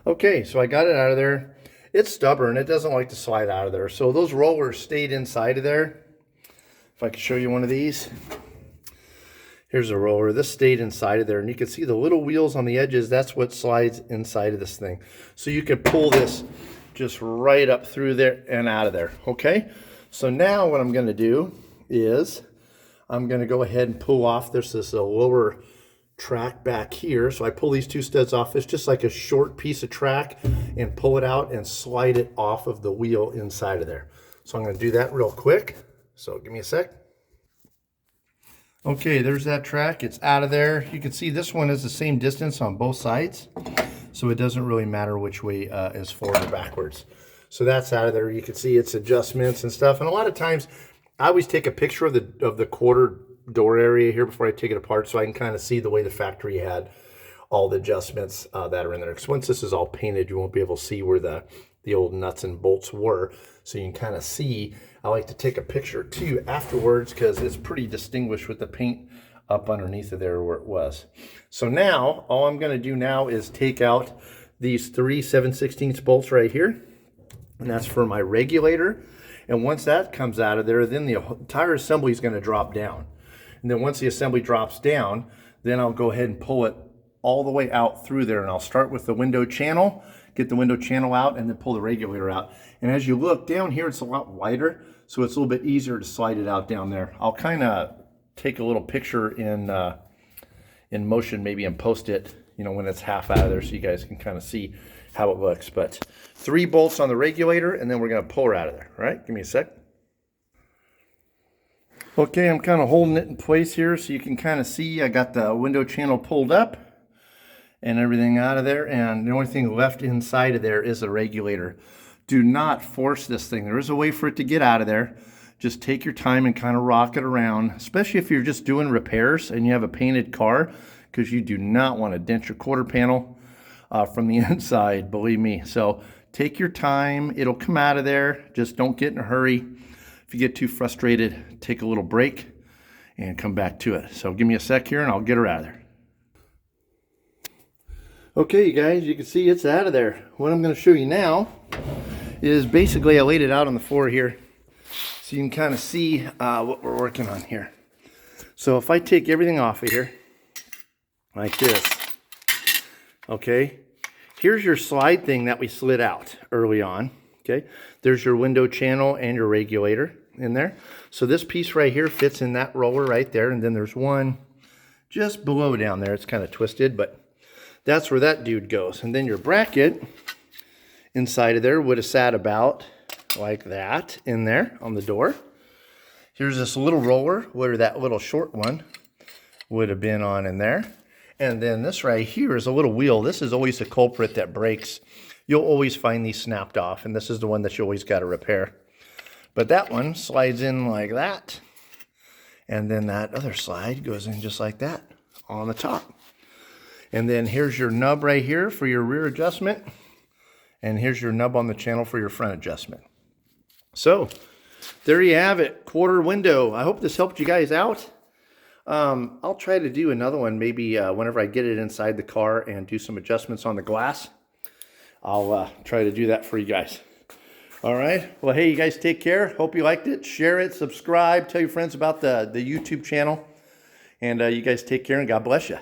Okay, so I got it out of there. It's stubborn. It doesn't like to slide out of there. So those rollers stayed inside of there. If I could show you one of these. Here's a roller. This stayed inside of there. And you can see the little wheels on the edges. That's what slides inside of this thing. So you can pull this just right up through there and out of there. Okay? So now what I'm going to do is I'm going to go ahead and pull off. There's this lower track back here. So I pull these two studs off. It's just like a short piece of track and pull it out and slide it off of the wheel inside of there. So I'm going to do that real quick. So give me a sec. Okay, there's that track. It's out of there. You can see this one is the same distance on both sides. So it doesn't really matter which way is forward or backwards. So that's out of there. You can see its adjustments and stuff. And a lot of times I always take a picture of the quarter door area here before I take it apart so I can kind of see the way the factory had all the adjustments that are in there. Because once this is all painted, you won't be able to see where the old nuts and bolts were. So you can kind of see. I like to take a picture too afterwards because it's pretty distinguished with the paint up underneath of there where it was. So now all I'm going to do now is take out these 3 7/16 bolts right here, and that's for my regulator. And once that comes out of there, then the entire assembly is going to drop down. And then once the assembly drops down, then I'll go ahead and pull it all the way out through there. And I'll start with the window channel, get the window channel out, and then pull the regulator out. And as you look down here, it's a lot wider, so it's a little bit easier to slide it out down there. I'll kind of take a little picture in motion, maybe, and post it, you know, when it's half out of there so you guys can kind of see how it looks. But 3 bolts on the regulator, and then we're going to pull her out of there. All right, give me a sec. Okay, I'm kind of holding it in place here so you can kind of see I got the window channel pulled up and everything out of there, and the only thing left inside of there is a regulator. Do not force this thing. There is a way for it to get out of there. Just take your time and kind of rock it around, especially if you're just doing repairs and you have a painted car, because you do not want to dent your quarter panel from the inside, believe me. So take your time. It'll come out of there. Just don't get in a hurry. If you get too frustrated, take a little break and come back to it. So give me a sec here and I'll get her out of there. Okay, you guys, you can see it's out of there. What I'm going to show you now is basically I laid it out on the floor here so you can kind of see what we're working on here. So if I take everything off of here like this, okay, here's your slide thing that we slid out early on. Okay, there's your window channel and your regulator in there. So this piece right here fits in that roller right there, and then there's one just below down there. It's kind of twisted, but that's where that dude goes. And then your bracket inside of there would have sat about like that in there on the door. Here's this little roller where that little short one would have been on in there. And then this right here is a little wheel. This is always the culprit that breaks. You'll always find these snapped off, and this is the one that you always got to repair. But that one slides in like that, and then that other slide goes in just like that on the top. And then here's your nub right here for your rear adjustment, and here's your nub on the channel for your front adjustment. So there you have it, quarter window. I hope this helped you guys out. I'll try to do another one maybe whenever I get it inside the car and do some adjustments on the glass. I'll try to do that for you guys. All right. Well, hey, you guys take care. Hope you liked it. Share it, subscribe, tell your friends about the YouTube channel. And you guys take care and God bless you.